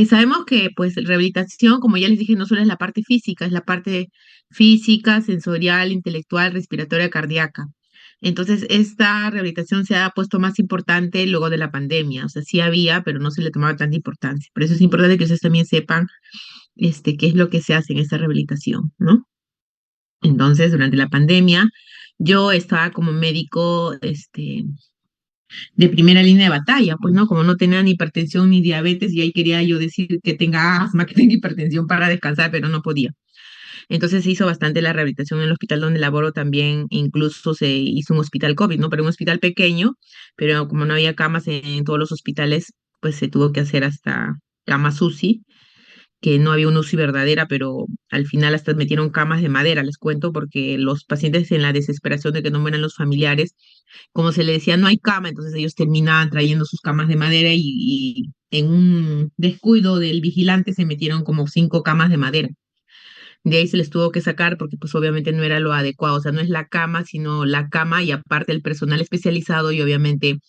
Sabemos que pues rehabilitación, como ya les dije, no solo es la parte física, es la parte física, sensorial, intelectual, respiratoria, cardíaca. Entonces, esta rehabilitación se ha puesto más importante luego de la pandemia. O sea, sí había, pero no se le tomaba tanta importancia. Por eso es importante que ustedes también sepan qué es lo que se hace en esta rehabilitación, ¿no? Entonces, durante la pandemia, yo estaba como médico, de primera línea de batalla, pues, ¿no? Como no tenía ni hipertensión ni diabetes, y ahí quería yo decir que tenga asma, que tenga hipertensión para descansar, pero no podía. Entonces se hizo bastante la rehabilitación en el hospital donde laboro también, incluso se hizo un hospital COVID, ¿no? Pero un hospital pequeño, pero como no había camas en todos los hospitales, pues se tuvo que hacer hasta camas UCI, que no había una UCI verdadera, pero al final hasta metieron camas de madera, les cuento, porque los pacientes en la desesperación de que no mueran los familiares, como se le decía, no hay cama, entonces ellos terminaban trayendo sus camas de madera y en un descuido del vigilante se metieron como 5 camas de madera. De ahí se les tuvo que sacar porque pues obviamente no era lo adecuado, o sea, no es la cama, sino la cama y aparte el personal especializado y obviamente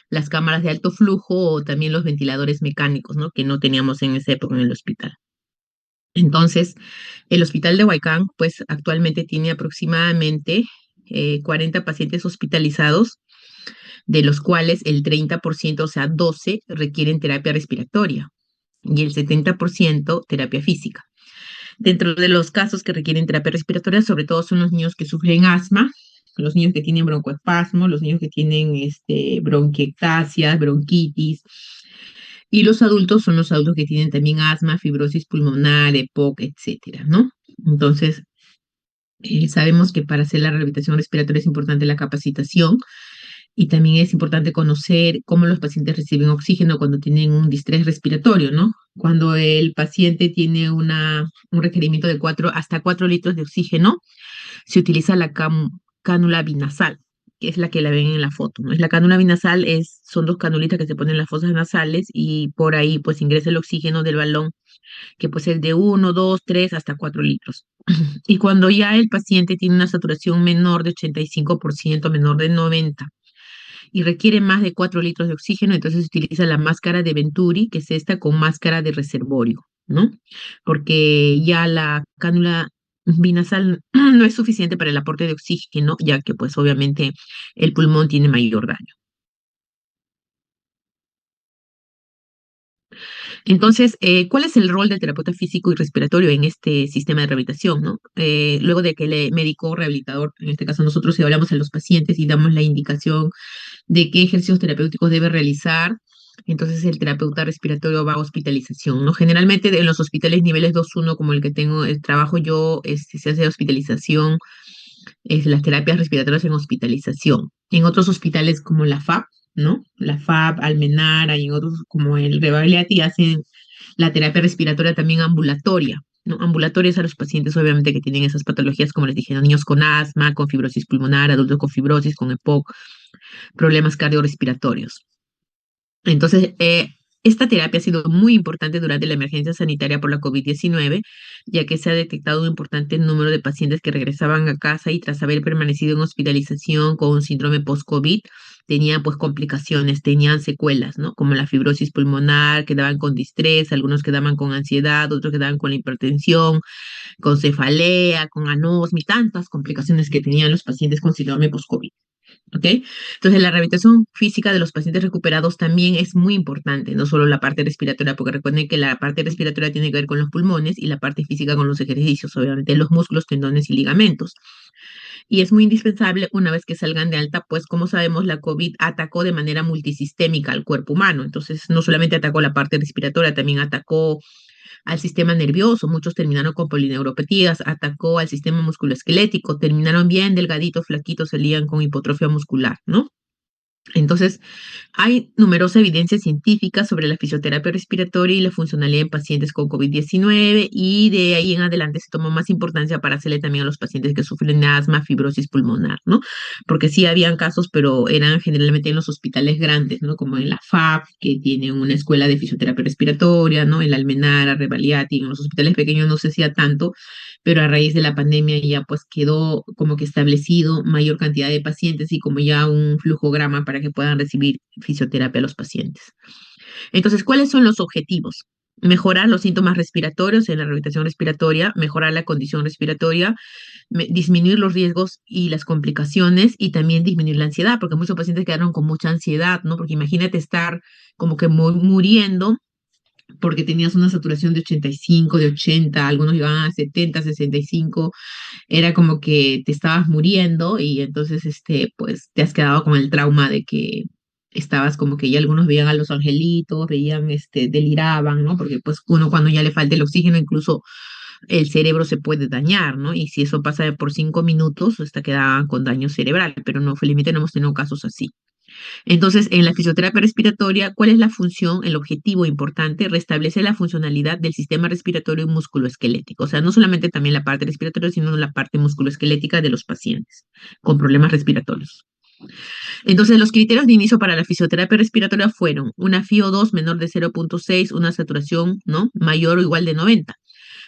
las cámaras de alto flujo o también los ventiladores mecánicos, ¿no? Que no teníamos en esa época en el hospital. Entonces, el hospital de Huaycán, pues actualmente tiene aproximadamente 40 pacientes hospitalizados, de los cuales el 30%, o sea, 12, requieren terapia respiratoria y el 70% terapia física. Dentro de los casos que requieren terapia respiratoria, sobre todo son los niños que sufren asma, los niños que tienen broncoespasmo, los niños que tienen bronquiectasias, bronquitis, y los adultos son los adultos que tienen también asma, fibrosis pulmonar, EPOC, etcétera, ¿no? Entonces, sabemos que para hacer la rehabilitación respiratoria es importante la capacitación y también es importante conocer cómo los pacientes reciben oxígeno cuando tienen un distrés respiratorio, ¿no? Cuando el paciente tiene un requerimiento de hasta 4 litros de oxígeno, se utiliza la cánula binasal, que es la que la ven en la foto, ¿no? Es la cánula binasal, son 2 canulitas que se ponen en las fosas nasales y por ahí pues ingresa el oxígeno del balón, que puede ser de 1, 2, 3 hasta 4 litros. Y cuando ya el paciente tiene una saturación menor de 85%, menor de 90, y requiere más de 4 litros de oxígeno, entonces se utiliza la máscara de Venturi, que es esta con máscara de reservorio, ¿no? Porque ya la cánula binasal no es suficiente para el aporte de oxígeno, ya que pues obviamente el pulmón tiene mayor daño. Entonces, ¿cuál es el rol del terapeuta físico y respiratorio en este sistema de rehabilitación, ¿no? Luego de que el médico rehabilitador, en este caso nosotros, hablamos a los pacientes y damos la indicación de qué ejercicios terapéuticos debe realizar, entonces el terapeuta respiratorio va a hospitalización, ¿no? Generalmente en los hospitales niveles 2-1, como el que tengo, el trabajo yo, se hace hospitalización, las terapias respiratorias en hospitalización. En otros hospitales como la FAP, ¿no? La FAP, Almenara y en otros como el Rebagliati hacen la terapia respiratoria también ambulatoria, ¿no? Ambulatorias a los pacientes, obviamente, que tienen esas patologías, como les dije, ¿no? Niños con asma, con fibrosis pulmonar, adultos con fibrosis, con EPOC, problemas cardiorrespiratorios. Entonces, esta terapia ha sido muy importante durante la emergencia sanitaria por la COVID-19, ya que se ha detectado un importante número de pacientes que regresaban a casa y tras haber permanecido en hospitalización con un síndrome post-COVID, tenían pues complicaciones, tenían secuelas, ¿no? Como la fibrosis pulmonar, quedaban con distrés, algunos quedaban con ansiedad, otros quedaban con la hipertensión, con cefalea, con anosmia, y tantas complicaciones que tenían los pacientes con síndrome post-COVID. ¿Ok? Entonces, la rehabilitación física de los pacientes recuperados también es muy importante, no solo la parte respiratoria, porque recuerden que la parte respiratoria tiene que ver con los pulmones y la parte física con los ejercicios, obviamente los músculos, tendones y ligamentos. Y es muy indispensable una vez que salgan de alta, pues como sabemos, la COVID atacó de manera multisistémica al cuerpo humano. Entonces, no solamente atacó la parte respiratoria, también atacó al sistema nervioso, muchos terminaron con polineuropatías, atacó al sistema musculoesquelético, terminaron bien delgaditos, flaquitos, salían con hipotrofia muscular, ¿no? Entonces, hay numerosa evidencia científica sobre la fisioterapia respiratoria y la funcionalidad en pacientes con COVID-19 y de ahí en adelante se tomó más importancia para hacerle también a los pacientes que sufren de asma, fibrosis pulmonar, ¿no? Porque sí habían casos, pero eran generalmente en los hospitales grandes, ¿no? Como en la FAP, que tiene una escuela de fisioterapia respiratoria, ¿no? En la Almenara, Rebagliati, en los hospitales pequeños no se hacía tanto, pero a raíz de la pandemia ya pues quedó como que establecido mayor cantidad de pacientes y como ya un flujograma para que puedan recibir fisioterapia a los pacientes. Entonces, ¿cuáles son los objetivos? Mejorar los síntomas respiratorios en la rehabilitación respiratoria, mejorar la condición respiratoria, disminuir los riesgos y las complicaciones y también disminuir la ansiedad, porque muchos pacientes quedaron con mucha ansiedad, ¿no? Porque imagínate estar como que muriendo porque tenías una saturación de 85, de 80, algunos llegaban a 70, 65, era como que te estabas muriendo y entonces pues te has quedado con el trauma de que estabas como que ya algunos veían a los angelitos, veían, deliraban, ¿no? Porque pues uno cuando ya le falta el oxígeno, incluso el cerebro se puede dañar, ¿no? Y si eso pasa por 5 minutos, hasta quedaban con daño cerebral, pero no, felizmente no hemos tenido casos así. Entonces, en la fisioterapia respiratoria, ¿cuál es la función, el objetivo importante? Restablecer la funcionalidad del sistema respiratorio y musculoesquelético. O sea, no solamente también la parte respiratoria, sino la parte musculoesquelética de los pacientes con problemas respiratorios. Entonces, los criterios de inicio para la fisioterapia respiratoria fueron una FiO2 menor de 0,6, una saturación, ¿no?, mayor o igual de 90,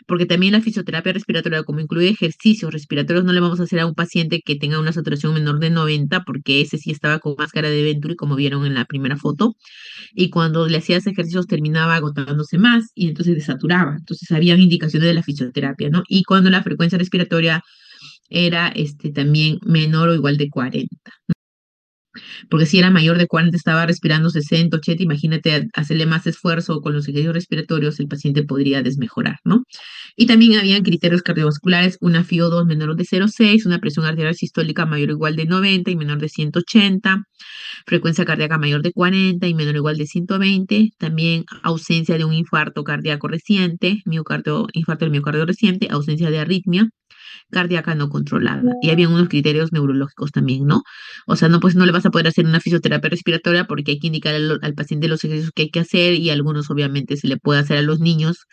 porque también la fisioterapia respiratoria, como incluye ejercicios respiratorios, no le vamos a hacer a un paciente que tenga una saturación menor de 90, porque ese sí estaba con máscara de Venturi, como vieron en la primera foto, y cuando le hacías ejercicios terminaba agotándose más y entonces desaturaba. Entonces, habían indicaciones de la fisioterapia, ¿no? Y cuando la frecuencia respiratoria era también menor o igual de 40, porque si era mayor de 40, estaba respirando 60, 80, imagínate hacerle más esfuerzo con los ejercicios respiratorios, el paciente podría desmejorar, ¿no? Y también habían criterios cardiovasculares, una FiO2 menor de 0,6, una presión arterial sistólica mayor o igual de 90 y menor de 180, frecuencia cardíaca mayor de 40 y menor o igual de 120, también ausencia de un infarto cardíaco reciente, infarto del miocardio reciente, ausencia de arritmia cardíaca no controlada. Y habían unos criterios neurológicos también, ¿no? O sea, no, pues no le vas a poder hacer una fisioterapia respiratoria porque hay que indicar al paciente los ejercicios que hay que hacer y algunos obviamente se le puede hacer a los niños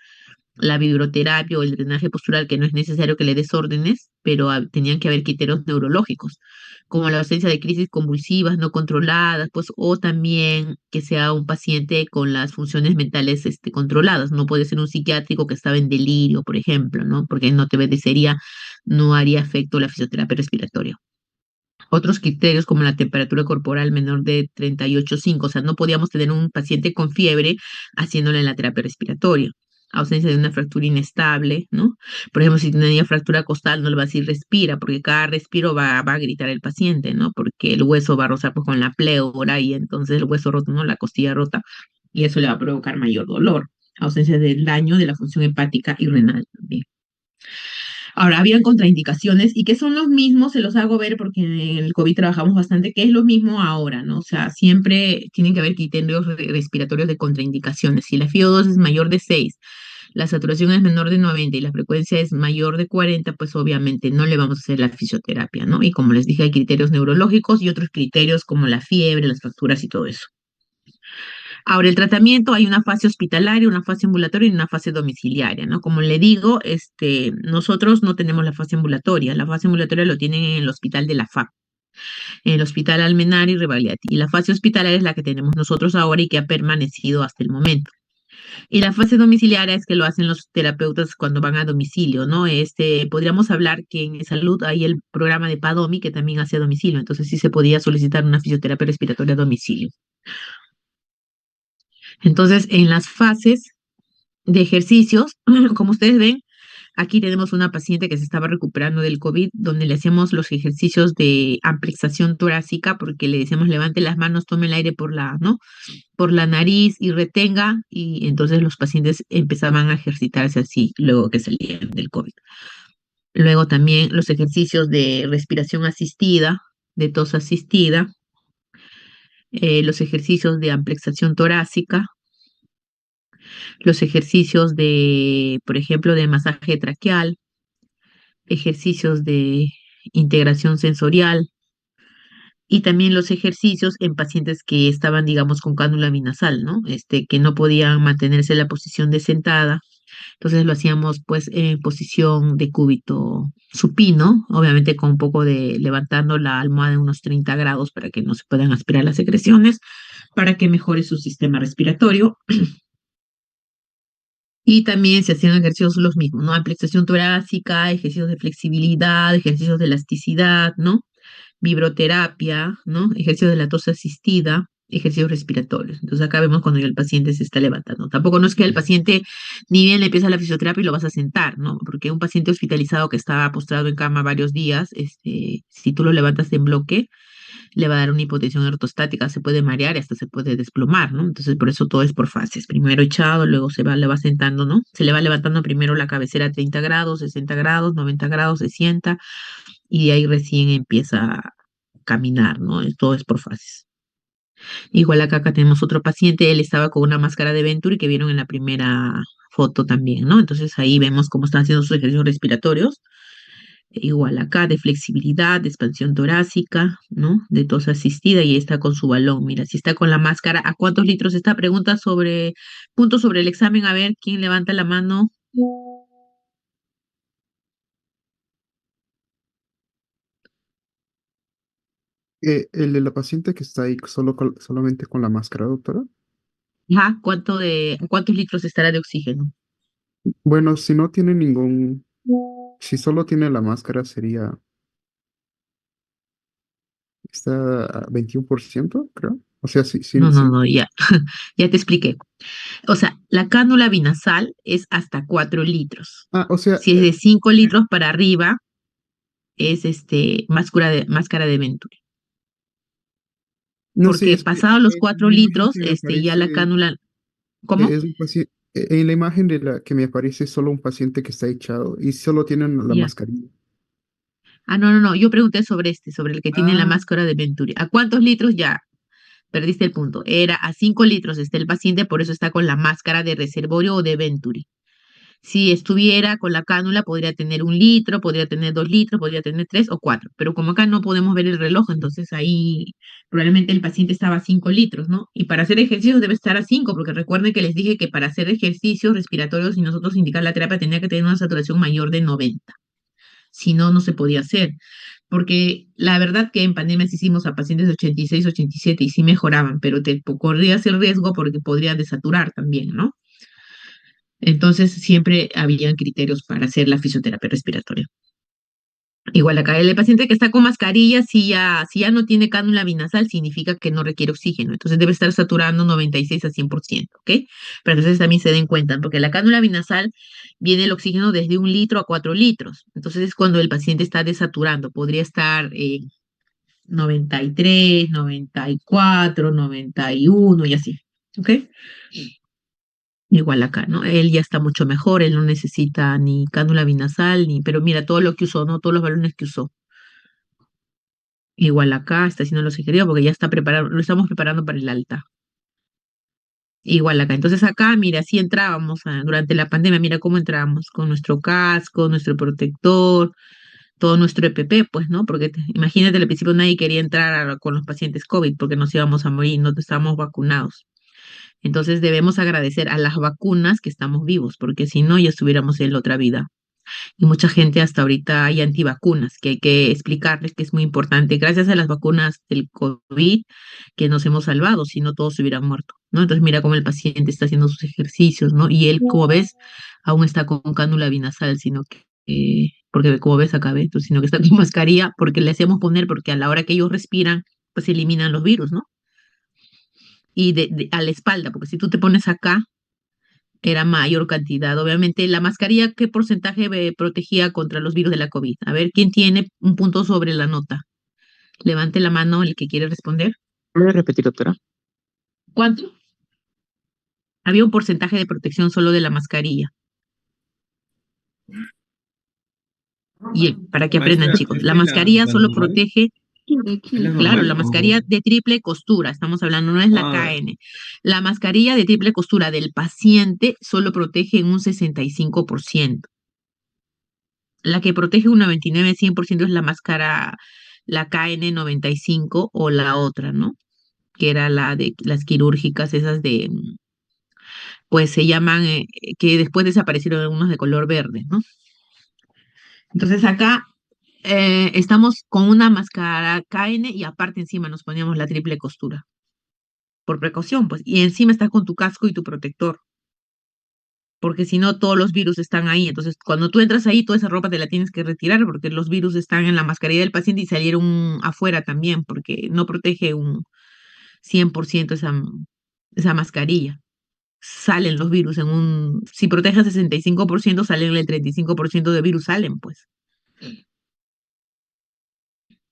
la vibroterapia o el drenaje postural, que no es necesario que le des órdenes, pero tenían que haber criterios neurológicos, como la ausencia de crisis convulsivas no controladas, pues, o también que sea un paciente con las funciones mentales controladas. No puede ser un psiquiátrico que estaba en delirio, por ejemplo, ¿no? Porque no te obedecería, no haría efecto la fisioterapia respiratoria. Otros criterios como la temperatura corporal menor de 38,5, o sea, no podíamos tener un paciente con fiebre haciéndole la terapia respiratoria. Ausencia de una fractura inestable, ¿no? Por ejemplo, si tenía fractura costal, no le va a decir respira, porque cada respiro va a gritar el paciente, ¿no? Porque el hueso va a rozar pues, con la pleura y entonces el hueso roto, ¿no? La costilla rota, y eso le va a provocar mayor dolor. Ausencia del daño de la función hepática y renal también. Ahora, habían contraindicaciones y que son los mismos, se los hago ver porque en el COVID trabajamos bastante, que es lo mismo ahora, ¿no? O sea, siempre tienen que haber criterios respiratorios de contraindicaciones. Si la FiO2 es mayor de 6, la saturación es menor de 90 y la frecuencia es mayor de 40, pues obviamente no le vamos a hacer la fisioterapia, ¿no? Y como les dije, hay criterios neurológicos y otros criterios como la fiebre, las fracturas y todo eso. Ahora, el tratamiento, hay una fase hospitalaria, una fase ambulatoria y una fase domiciliaria, ¿no? Como le digo, nosotros no tenemos la fase ambulatoria lo tienen en el hospital de la FAP, en el Hospital Almenar y Rebagliati, y la fase hospitalaria es la que tenemos nosotros ahora y que ha permanecido hasta el momento. Y la fase domiciliaria es que lo hacen los terapeutas cuando van a domicilio, ¿no? Podríamos hablar que en salud hay el programa de PADOMI que también hace a domicilio, entonces sí se podía solicitar una fisioterapia respiratoria a domicilio. Entonces, en las fases de ejercicios, como ustedes ven, aquí tenemos una paciente que se estaba recuperando del COVID, donde le hacemos los ejercicios de amplexación torácica, porque le decíamos levante las manos, tome el aire ¿no? Por la nariz y retenga, y entonces los pacientes empezaban a ejercitarse así luego que salían del COVID. Luego también los ejercicios de respiración asistida, de tos asistida, los ejercicios de amplexación torácica, los ejercicios de, por ejemplo, de masaje traqueal, ejercicios de integración sensorial y también los ejercicios en pacientes que estaban, digamos, con cánula binasal, ¿no? Que no podían mantenerse en la posición de sentada. Entonces lo hacíamos pues en posición de cúbito supino, obviamente con un poco de levantando la almohada de unos 30 grados para que no se puedan aspirar las secreciones, para que mejore su sistema respiratorio. Y también se hacían ejercicios los mismos, ¿no? Ampliación torácica, ejercicios de flexibilidad, ejercicios de elasticidad, ¿no? Vibroterapia, ¿no? Ejercicios de la tos asistida, ejercicios respiratorios. Entonces acá vemos cuando ya el paciente se está levantando. Tampoco no es que el paciente ni bien le empieza la fisioterapia y lo vas a sentar, ¿no? Porque un paciente hospitalizado que está postrado en cama varios días, si tú lo levantas en bloque, le va a dar una hipotensión ortostática, se puede marear y hasta se puede desplomar, ¿no? Entonces por eso todo es por fases. Primero echado, luego le va sentando, ¿no? Se le va levantando primero la cabecera a 30 grados, 60 grados, 90 grados, se sienta y de ahí recién empieza a caminar, ¿no? Todo es por fases. Igual acá tenemos otro paciente, él estaba con una máscara de Venturi que vieron en la primera foto también, ¿no? Entonces ahí vemos cómo están haciendo sus ejercicios respiratorios. Igual acá de flexibilidad, de expansión torácica, ¿no? De tos asistida y está con su balón. Mira, si está con la máscara, ¿a cuántos litros está? Pregunta sobre, punto sobre el examen, a ver quién levanta la mano. El de la paciente que está ahí solamente con la máscara, doctora. Ajá, ¿a cuántos litros estará de oxígeno? Bueno, si no tiene ningún, si solo tiene la máscara sería, está a 21%, creo. O sea, sí, sí, No, no, sí. no, ya, ya te expliqué. O sea, la cánula binasal es hasta 4 litros. Ah, o sea, Si es de 5 litros para arriba, es máscara de Venturi. no sé, Porque es que pasados los en 4 la imagen litros, que me ya la aparece cánula, ¿cómo? es un paciente, en la imagen de la que me aparece es solo un paciente que está echado y solo tienen la Ya. mascarilla. Ah, no, no, no. Yo pregunté sobre sobre el que tiene la Ah, máscara de Venturi. ¿A cuántos litros ya? Perdiste el punto. Era a 5 litros está el paciente, por eso está con la máscara de reservorio o de Venturi. Si estuviera con la cánula, podría tener 1 litro, podría tener 2 litros, podría tener 3 o 4. Pero como acá no podemos ver el reloj, entonces ahí probablemente el paciente estaba a 5 litros, ¿no? Y para hacer ejercicios debe estar a 5, porque recuerden que les dije que para hacer ejercicios respiratorios y nosotros indicar la terapia tenía que tener una saturación mayor de 90. Si no, no se podía hacer. Porque la verdad que en pandemia sí hicimos a pacientes de 86, 87 y sí mejoraban, pero te corrías el riesgo porque podría desaturar también, ¿no? Entonces siempre habían criterios para hacer la fisioterapia respiratoria. Igual acá el paciente que está con mascarilla, si ya no tiene cánula binasal, significa que no requiere oxígeno. Entonces debe estar saturando 96 a 100%, ¿ok? Pero entonces también se den cuenta, porque la cánula binasal viene el oxígeno desde 1 litro a 4 litros. Entonces es cuando el paciente está desaturando. Podría estar 93, 94, 91 y así, ¿ok? Igual acá, ¿no? Él ya está mucho mejor, él no necesita ni cánula binasal, pero mira todo lo que usó, ¿no? Todos los balones que usó. Igual acá está haciendo los ejercicios porque ya está preparado, lo estamos preparando para el alta. Igual acá. Entonces acá, mira, así entrábamos durante la pandemia, mira cómo entrábamos, con nuestro casco, nuestro protector, todo nuestro EPP, pues, ¿no? Porque imagínate, al principio nadie quería entrar con los pacientes COVID porque nos íbamos a morir, no estábamos vacunados. Entonces debemos agradecer a las vacunas que estamos vivos, porque si no, ya estuviéramos en la otra vida. Y mucha gente hasta ahorita hay antivacunas, que hay que explicarles que es muy importante. Gracias a las vacunas del COVID que nos hemos salvado, si no todos se hubieran muerto, ¿no? Entonces mira cómo el paciente está haciendo sus ejercicios, ¿no? Y él, como ves, aún está con cánula binasal, sino que, porque como ves acá, ¿ves? Entonces, sino que está con mascarilla, porque le hacemos poner, porque a la hora que ellos respiran, pues se eliminan los virus, ¿no? Y a la espalda, porque si tú te pones acá, era mayor cantidad. Obviamente, la mascarilla, ¿qué porcentaje protegía contra los virus de la COVID? A ver, ¿quién tiene un punto sobre la nota? Levante la mano el que quiere responder. ¿puede repetir, doctora? ¿Cuánto? Había un porcentaje de protección solo de la mascarilla. Y para que aprendan, Maestra, chicos, la ¿esta es mascarilla la solo normal? protege, ¿Es la claro, normal la mascarilla o...? de triple costura, estamos hablando, no es la Ah, KN. La mascarilla de triple costura del paciente solo protege en un 65%. La que protege un 99-100% es la máscara, la KN95 o la otra, ¿no? Que era la de las quirúrgicas, esas de, pues se llaman, que después desaparecieron algunos de color verde, ¿no? Entonces acá estamos con una máscara KN y aparte encima nos poníamos la triple costura, por precaución, pues, y encima estás con tu casco y tu protector, porque si no todos los virus están ahí. Entonces, cuando tú entras ahí, toda esa ropa te la tienes que retirar porque los virus están en la mascarilla del paciente y salieron afuera también, porque no protege 100% esa mascarilla. Salen los virus si protege el 65%, salen el 35% de virus, salen pues.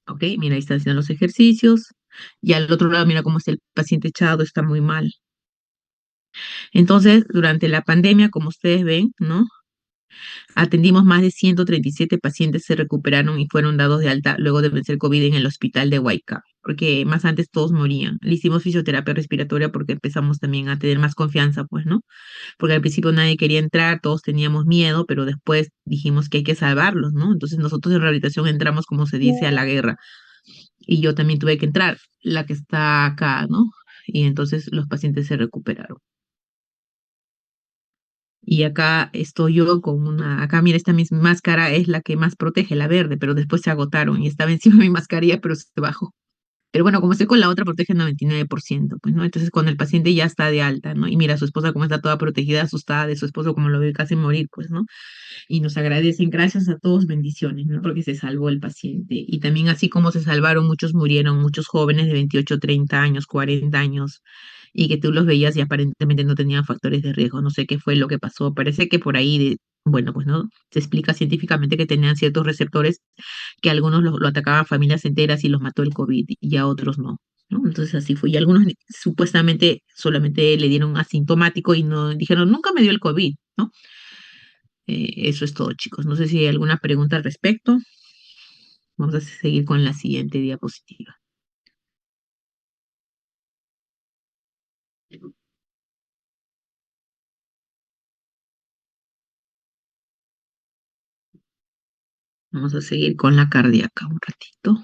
Ok, mira, ahí está haciendo los ejercicios. Y al otro lado, mira cómo está el paciente echado, está muy mal. Entonces, durante la pandemia, como ustedes ven, ¿no? Atendimos más de 137 pacientes, se recuperaron y fueron dados de alta luego de vencer COVID en el hospital de Huayca, porque más antes todos morían. Le hicimos fisioterapia respiratoria porque empezamos también a tener más confianza, pues, ¿no? Porque al principio nadie quería entrar, todos teníamos miedo, pero después dijimos que hay que salvarlos, ¿no? Entonces nosotros en rehabilitación entramos, como se dice, a la guerra. Y yo también tuve que entrar, la que está acá, ¿no? Y entonces los pacientes se recuperaron. Y acá estoy yo con acá mira, esta mi máscara es la que más protege, la verde, pero después se agotaron y estaba encima de mi mascarilla, pero se bajó. Pero bueno, como estoy con la otra, protege el 99%, pues, ¿no? Entonces, cuando el paciente ya está de alta, ¿no? Y mira a su esposa cómo está toda protegida, asustada de su esposo, como lo ve casi morir, pues, ¿no? Y nos agradecen, gracias a todos, bendiciones, ¿no? Porque se salvó el paciente. Y también así como se salvaron, muchos murieron, muchos jóvenes de 28, 30 años, 40 años, y que tú los veías y aparentemente no tenían factores de riesgo. No sé qué fue lo que pasó. Parece que por ahí, bueno, pues no, se explica científicamente que tenían ciertos receptores que algunos lo atacaban familias enteras y los mató el COVID y a otros no. ¿No? Entonces así fue. Y algunos supuestamente solamente le dieron asintomático y no dijeron, nunca me dio el COVID, ¿no? Eso es todo, chicos. No sé si hay alguna pregunta al respecto. Vamos a seguir con la siguiente diapositiva. Vamos a seguir con la cardíaca un ratito.